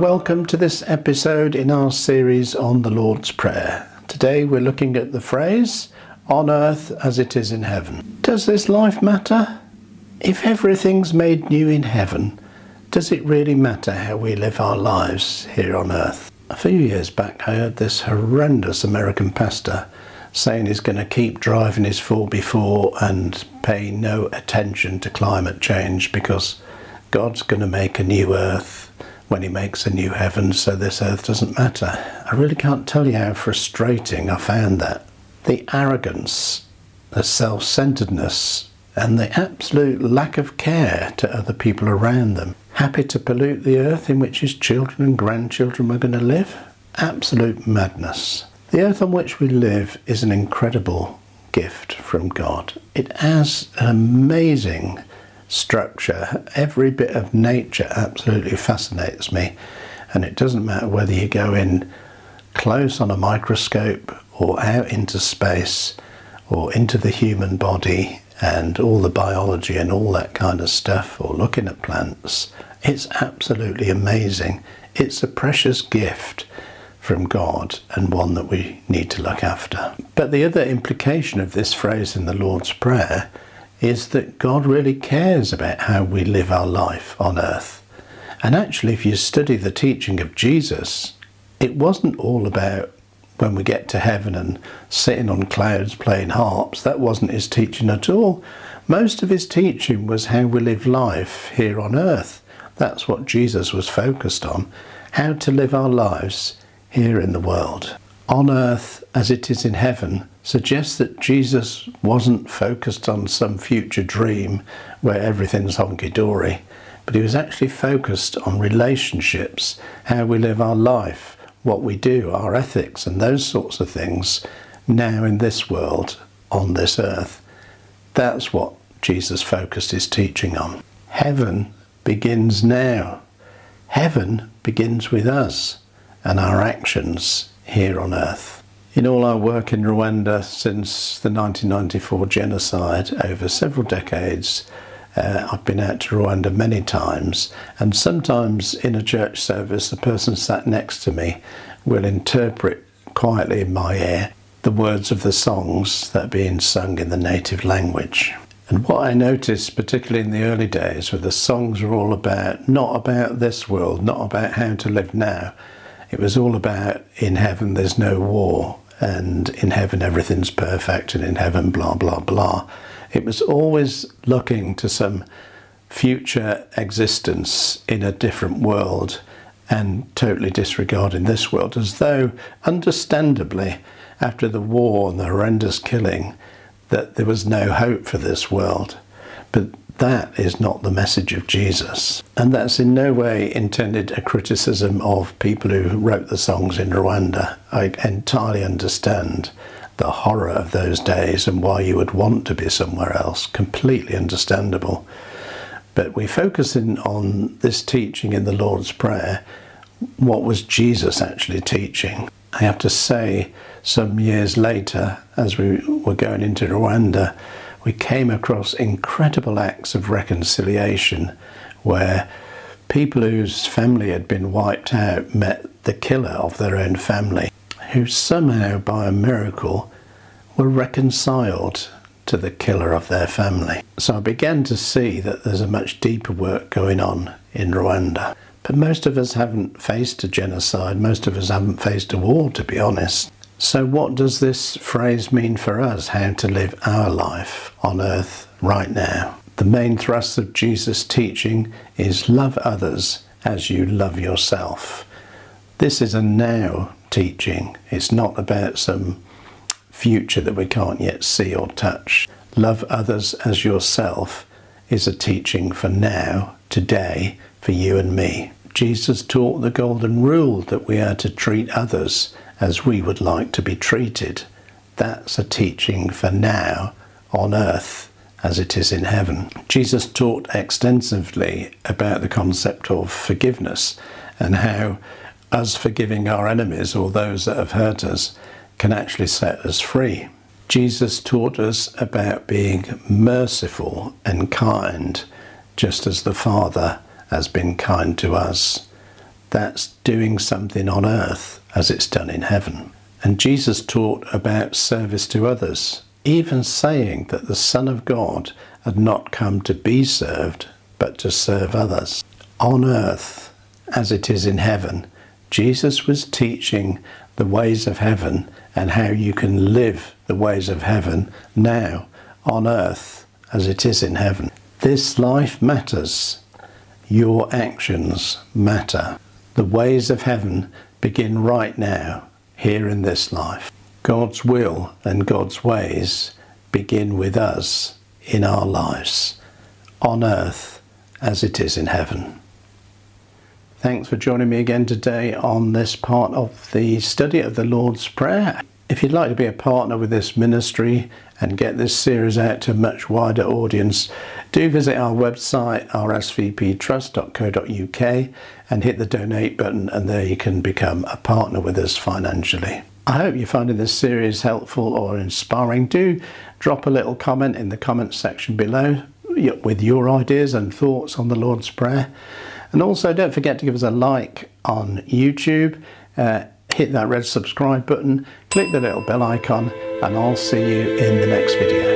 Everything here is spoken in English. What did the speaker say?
welcome to this episode in our series on the Lord's Prayer. Today we're looking at the phrase, on earth as it is in heaven. Does this life matter? If everything's made new in heaven, does it really matter how we live our lives here on earth? A few years back I heard this horrendous American pastor saying he's going to keep driving his 4x4 and pay no attention to climate change because God's going to make a new earth when he makes a new heaven, so this earth doesn't matter. I really can't tell you how frustrating I found that. The arrogance, the self-centeredness, and the absolute lack of care to other people around them. Happy to pollute the earth in which his children and grandchildren were going to live? Absolute madness. The earth on which we live is an incredible gift from God. It has an amazing structure. Every bit of nature absolutely fascinates me, and it doesn't matter whether you go in close on a microscope or out into space or into the human body and all the biology and all that kind of stuff, or looking at plants. It's absolutely amazing. It's a precious gift from God and one that we need to look after. But the other implication of this phrase in the Lord's Prayer is that God really cares about how we live our life on earth. And actually, if you study the teaching of Jesus, it wasn't all about when we get to heaven and sitting on clouds playing harps. That wasn't his teaching at all. Most of his teaching was how we live life here on earth. That's what Jesus was focused on, how to live our lives here in the world. On earth as it is in heaven suggests that Jesus wasn't focused on some future dream where everything's honky-dory, but he was actually focused on relationships, how we live our life, what we do, our ethics and those sorts of things now in this world, on this earth. That's what Jesus focused his teaching on. Heaven begins now. Heaven begins with us and our actions here on earth. In all our work in Rwanda since the 1994 genocide, over several decades, I've been out to Rwanda many times, and sometimes in a church service the person sat next to me will interpret quietly in my ear the words of the songs that are being sung in the native language. And what I noticed, particularly in the early days, where the songs were all about, not about this world, not about how to live now. It was all about, in heaven there's no war, and in heaven everything's perfect, and in heaven blah blah blah. It was always looking to some future existence in a different world and totally disregarding this world, as though, understandably, after the war and the horrendous killing, that there was no hope for this world. But that is not the message of Jesus. And that's in no way intended a criticism of people who wrote the songs in Rwanda. I entirely understand the horror of those days and why you would want to be somewhere else. Completely understandable. But we focus in on this teaching in the Lord's Prayer. What was Jesus actually teaching? I have to say, some years later, as we were going into Rwanda, we came across incredible acts of reconciliation where people whose family had been wiped out met the killer of their own family, who somehow, by a miracle, were reconciled to the killer of their family. So I began to see that there's a much deeper work going on in Rwanda. But most of us haven't faced a genocide, most of us haven't faced a war, to be honest. So what does this phrase mean for us, how to live our life on earth right now? The main thrust of Jesus' teaching is love others as you love yourself. This is a now teaching. It's not about some future that we can't yet see or touch. Love others as yourself is a teaching for now, today, for you and me. Jesus taught the golden rule that we are to treat others as we would like to be treated. That's a teaching for now on earth as it is in heaven. Jesus taught extensively about the concept of forgiveness and how us forgiving our enemies or those that have hurt us can actually set us free. Jesus taught us about being merciful and kind, just as the Father has been kind to us. That's doing something on earth as it's done in heaven. And Jesus taught about service to others, even saying that the Son of God had not come to be served, but to serve others. On earth as it is in heaven, Jesus was teaching the ways of heaven and how you can live the ways of heaven now on earth as it is in heaven. This life matters. Your actions matter. The ways of heaven begin right now, here in this life. God's will and God's ways begin with us in our lives, on earth as it is in heaven. Thanks for joining me again today on this part of the study of the Lord's Prayer. If you'd like to be a partner with this ministry and get this series out to a much wider audience, do visit our website, rsvptrust.co.uk, and hit the donate button, and there you can become a partner with us financially. I hope you're finding this series helpful or inspiring. Do drop a little comment in the comments section below with your ideas and thoughts on the Lord's Prayer. And also don't forget to give us a like on YouTube. Hit that red subscribe button, click the little bell icon, and I'll see you in the next video.